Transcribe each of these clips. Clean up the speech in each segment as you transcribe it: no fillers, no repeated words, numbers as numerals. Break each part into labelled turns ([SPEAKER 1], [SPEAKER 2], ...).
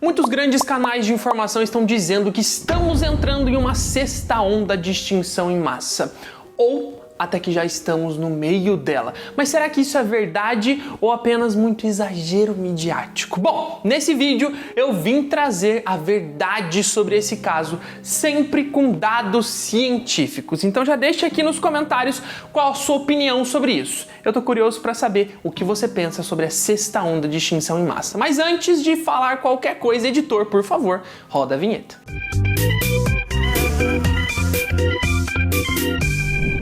[SPEAKER 1] Muitos grandes canais de informação estão dizendo que estamos entrando em uma sexta onda de extinção em massa, ou até que já estamos no meio dela. Mas será que isso é verdade ou apenas muito exagero midiático? Bom, nesse vídeo eu vim trazer a verdade sobre esse caso, sempre com dados científicos. Então já deixa aqui nos comentários qual a sua opinião sobre isso. Eu tô curioso para saber o que você pensa sobre a sexta onda de extinção em massa. Mas antes de falar qualquer coisa, editor, por favor, roda a vinheta.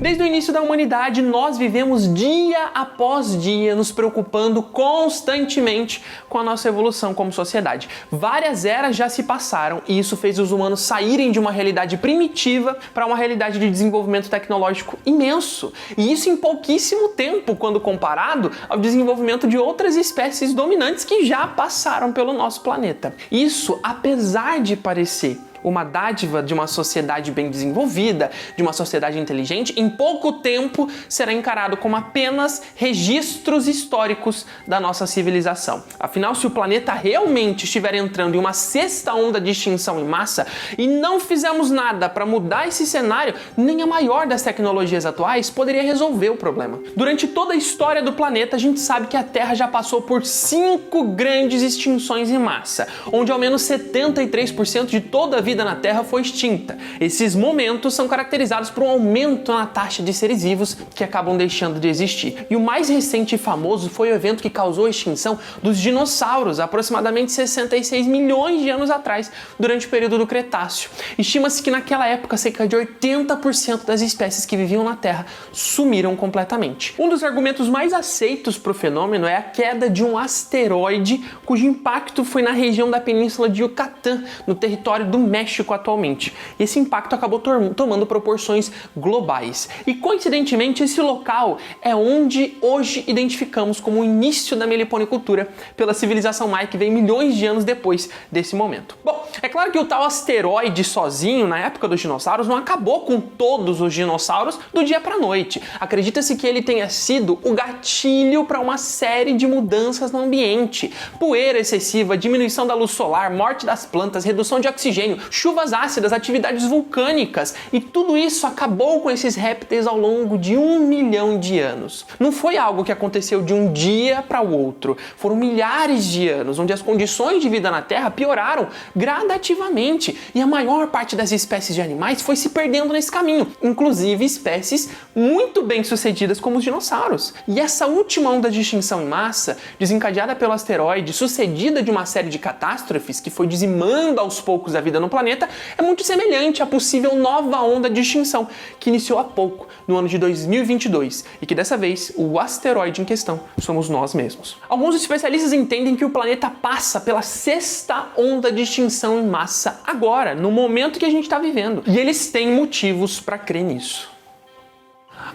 [SPEAKER 1] Desde o início da humanidade, nós vivemos dia após dia nos preocupando constantemente com a nossa evolução como sociedade. Várias eras já se passaram e isso fez os humanos saírem de uma realidade primitiva para uma realidade de desenvolvimento tecnológico imenso. E isso em pouquíssimo tempo, quando comparado ao desenvolvimento de outras espécies dominantes que já passaram pelo nosso planeta. Isso, apesar de parecer uma dádiva de uma sociedade bem desenvolvida, de uma sociedade inteligente, em pouco tempo será encarado como apenas registros históricos da nossa civilização. Afinal, se o planeta realmente estiver entrando em uma sexta onda de extinção em massa e não fizermos nada para mudar esse cenário, nem a maior das tecnologias atuais poderia resolver o problema. Durante toda a história do planeta, a gente sabe que a Terra já passou por 5 grandes extinções em massa, onde ao menos 73% de toda a vida na Terra foi extinta. Esses momentos são caracterizados por um aumento na taxa de seres vivos que acabam deixando de existir. E o mais recente e famoso foi o evento que causou a extinção dos dinossauros, aproximadamente 66 milhões de anos atrás, durante o período do Cretáceo. Estima-se que naquela época cerca de 80% das espécies que viviam na Terra sumiram completamente. Um dos argumentos mais aceitos para o fenômeno é a queda de um asteroide cujo impacto foi na região da Península de Yucatán, no território do México atualmente. Esse impacto acabou tomando proporções globais. E coincidentemente esse local é onde hoje identificamos como o início da meliponicultura pela civilização Maia, que veio milhões de anos depois desse momento. Bom, é claro que o tal asteroide sozinho, na época dos dinossauros, não acabou com todos os dinossauros do dia para a noite. Acredita-se que ele tenha sido o gatilho para uma série de mudanças no ambiente. Poeira excessiva, diminuição da luz solar, morte das plantas, redução de oxigênio, chuvas ácidas, atividades vulcânicas, e tudo isso acabou com esses répteis ao longo de 1 milhão de anos. Não foi algo que aconteceu de um dia para o outro, foram milhares de anos, onde as condições de vida na Terra pioraram gradativamente, e a maior parte das espécies de animais foi se perdendo nesse caminho, inclusive espécies muito bem sucedidas como os dinossauros. E essa última onda de extinção em massa, desencadeada pelo asteroide, sucedida de uma série de catástrofes que foi dizimando aos poucos a vida no planeta, é muito semelhante à possível nova onda de extinção que iniciou há pouco, no ano de 2022, e que dessa vez o asteroide em questão somos nós mesmos. Alguns especialistas entendem que o planeta passa pela sexta onda de extinção em massa agora, no momento que a gente está vivendo, e eles têm motivos para crer nisso.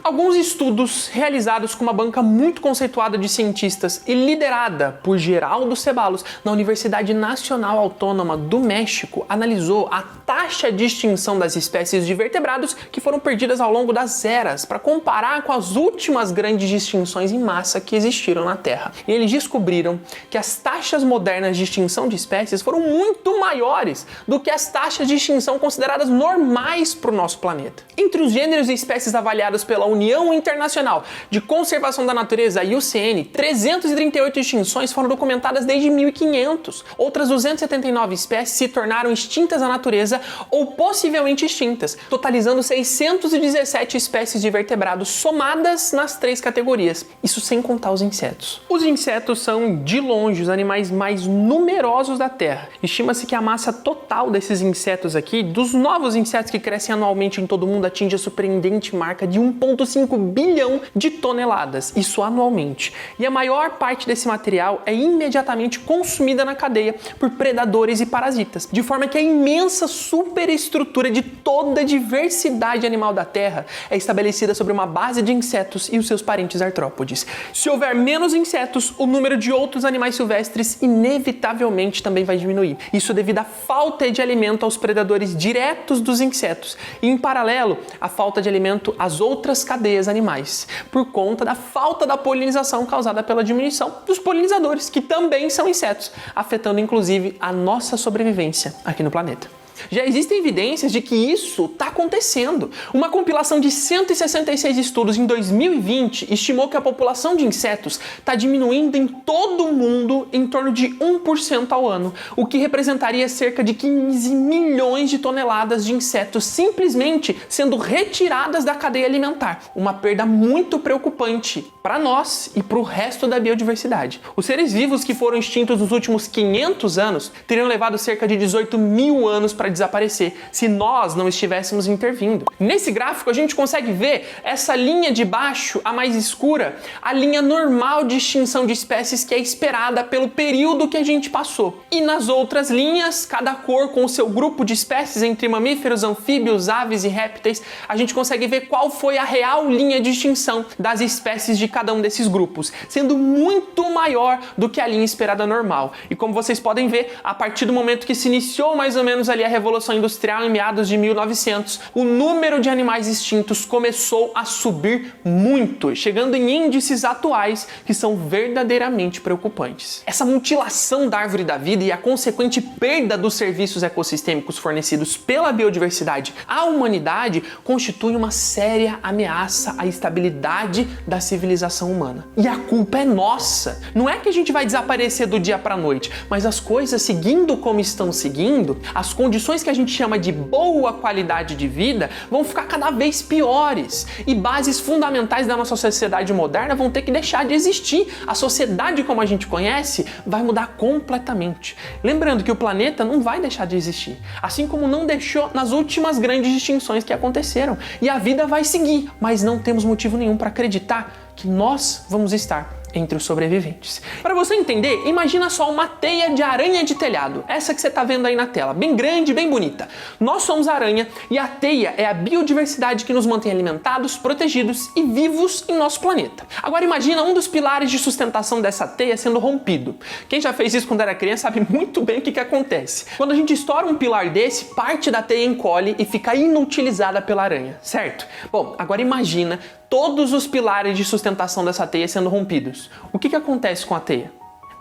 [SPEAKER 1] Alguns estudos realizados com uma banca muito conceituada de cientistas e liderada por Geraldo Ceballos na Universidade Nacional Autônoma do México analisou a taxa de extinção das espécies de vertebrados que foram perdidas ao longo das eras para comparar com as últimas grandes extinções em massa que existiram na Terra. E eles descobriram que as taxas modernas de extinção de espécies foram muito maiores do que as taxas de extinção consideradas normais para o nosso planeta. Entre os gêneros e espécies avaliados pela União Internacional de Conservação da Natureza, IUCN, 338 extinções foram documentadas desde 1500. Outras 279 espécies se tornaram extintas na natureza ou possivelmente extintas, totalizando 617 espécies de vertebrados somadas nas 3 categorias. Isso sem contar os insetos. Os insetos são, de longe, os animais mais numerosos da Terra. Estima-se que a massa total desses insetos aqui, dos novos insetos que crescem anualmente em todo o mundo, atinge a surpreendente marca de 1,5 bilhão de toneladas, isso anualmente. E a maior parte desse material é imediatamente consumida na cadeia por predadores e parasitas, de forma que a imensa superestrutura de toda a diversidade animal da Terra é estabelecida sobre uma base de insetos e os seus parentes artrópodes. Se houver menos insetos, o número de outros animais silvestres inevitavelmente também vai diminuir. Isso devido à falta de alimento aos predadores diretos dos insetos e, em paralelo, à falta de alimento às outras cadeias animais, por conta da falta da polinização causada pela diminuição dos polinizadores, que também são insetos, afetando inclusive a nossa sobrevivência aqui no planeta. Já existem evidências de que isso está acontecendo. Uma compilação de 166 estudos em 2020 estimou que a população de insetos está diminuindo em todo o mundo em torno de 1% ao ano, o que representaria cerca de 15 milhões de toneladas de insetos simplesmente sendo retiradas da cadeia alimentar. Uma perda muito preocupante para nós e para o resto da biodiversidade. Os seres vivos que foram extintos nos últimos 500 anos teriam levado cerca de 18 mil anos para desaparecer se nós não estivéssemos intervindo. Nesse gráfico a gente consegue ver essa linha de baixo, a mais escura, a linha normal de extinção de espécies que é esperada pelo período que a gente passou. E nas outras linhas, cada cor com o seu grupo de espécies entre mamíferos, anfíbios, aves e répteis, a gente consegue ver qual foi a real linha de extinção das espécies de cada um desses grupos, sendo muito maior do que a linha esperada normal. E como vocês podem ver, a partir do momento que se iniciou mais ou menos ali a Revolução Industrial em meados de 1900, o número de animais extintos começou a subir muito, chegando em índices atuais que são verdadeiramente preocupantes. Essa mutilação da árvore da vida e a consequente perda dos serviços ecossistêmicos fornecidos pela biodiversidade à humanidade constitui uma séria ameaça à estabilidade da civilização humana. E a culpa é nossa. Não é que a gente vai desaparecer do dia para a noite, mas as coisas seguindo como estão seguindo, as condições que a gente chama de boa qualidade de vida vão ficar cada vez piores e bases fundamentais da nossa sociedade moderna vão ter que deixar de existir. A sociedade como a gente conhece vai mudar completamente. Lembrando que o planeta não vai deixar de existir, assim como não deixou nas últimas grandes extinções que aconteceram, e a vida vai seguir, mas não temos motivo nenhum para acreditar que nós vamos estar entre os sobreviventes. Para você entender, imagina só uma teia de aranha de telhado, essa que você está vendo aí na tela, bem grande, bem bonita. Nós somos a aranha e a teia é a biodiversidade que nos mantém alimentados, protegidos e vivos em nosso planeta. Agora imagina um dos pilares de sustentação dessa teia sendo rompido. Quem já fez isso quando era criança sabe muito bem o que acontece. Quando a gente estoura um pilar desse, parte da teia encolhe e fica inutilizada pela aranha, certo? Bom, agora imagina todos os pilares de sustentação dessa teia sendo rompidos. O que acontece com a teia?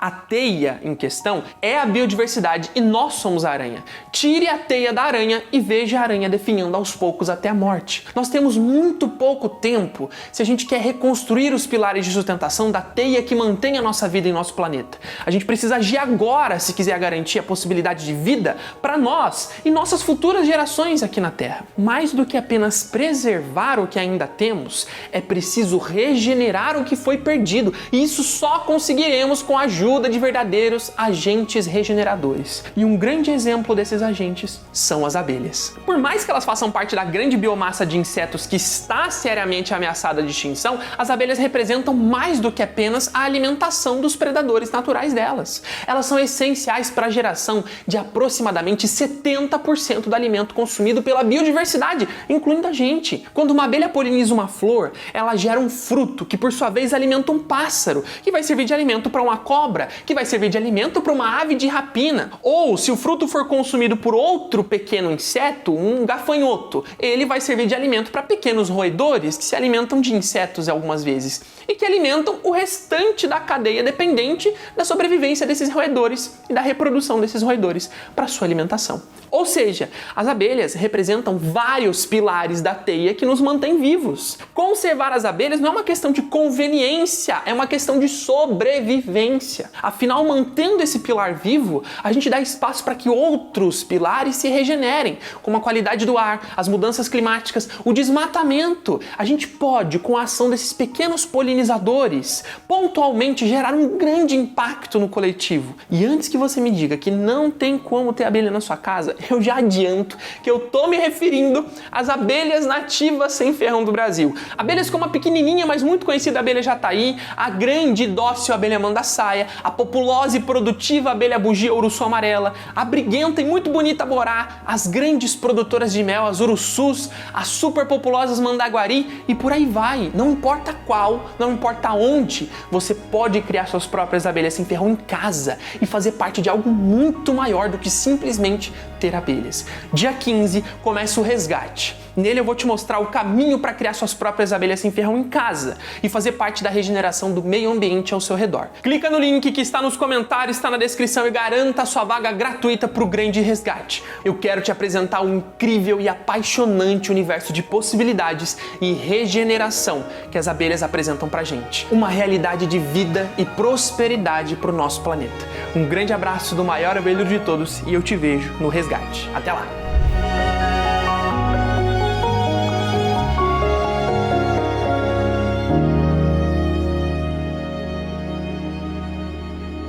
[SPEAKER 1] A teia em questão é a biodiversidade e nós somos a aranha. Tire a teia da aranha e veja a aranha definhando aos poucos até a morte. Nós temos muito pouco tempo se a gente quer reconstruir os pilares de sustentação da teia que mantém a nossa vida em nosso planeta. A gente precisa agir agora se quiser garantir a possibilidade de vida para nós e nossas futuras gerações aqui na Terra. Mais do que apenas preservar o que ainda temos, é preciso regenerar o que foi perdido, e isso só conseguiremos com a ajuda de verdadeiros agentes regeneradores. E um grande exemplo desses agentes são as abelhas. Por mais que elas façam parte da grande biomassa de insetos que está seriamente ameaçada de extinção, as abelhas representam mais do que apenas a alimentação dos predadores naturais delas. Elas são essenciais para a geração de aproximadamente 70% do alimento consumido pela biodiversidade, incluindo a gente. Quando uma abelha poliniza uma flor, ela gera um fruto que por sua vez alimenta um pássaro, que vai servir de alimento para uma cobra, que vai servir de alimento para uma ave de rapina. Ou, se o fruto for consumido por outro pequeno inseto, um gafanhoto, ele vai servir de alimento para pequenos roedores que se alimentam de insetos algumas vezes e que alimentam o restante da cadeia dependente da sobrevivência desses roedores e da reprodução desses roedores para sua alimentação. Ou seja, as abelhas representam vários pilares da teia que nos mantém vivos. Conservar as abelhas não é uma questão de conveniência, é uma questão de sobrevivência. Afinal, mantendo esse pilar vivo, a gente dá espaço para que outros pilares se regenerem, como a qualidade do ar, as mudanças climáticas, o desmatamento. A gente pode, com a ação desses pequenos polinizadores, pontualmente gerar um grande impacto no coletivo. E antes que você me diga que não tem como ter abelha na sua casa, eu já adianto que eu tô me referindo às abelhas nativas sem ferrão do Brasil. Abelhas como a pequenininha, mas muito conhecida abelha jataí, a grande e dócil abelha mandaçaia, a populosa e produtiva abelha bugia uruçu amarela, a briguenta e muito bonita borá, as grandes produtoras de mel, as urussus, as super populosas mandaguari e por aí vai. Não importa qual, não importa onde, você pode criar suas próprias abelhas sem ferrão em casa e fazer parte de algo muito maior do que simplesmente ter abelhas. Dia 15 começa o resgate Nele eu vou te mostrar o caminho para criar suas próprias abelhas sem ferrão em casa e fazer parte da regeneração do meio ambiente ao seu redor. Clica no link que está nos comentários, está na descrição e garanta a sua vaga gratuita para o Grande Resgate. Eu quero te apresentar um incrível e apaixonante universo de possibilidades e regeneração que as abelhas apresentam pra gente. Uma realidade de vida e prosperidade para o nosso planeta. Um grande abraço do maior abelheiro de todos e eu te vejo no resgate. Até lá!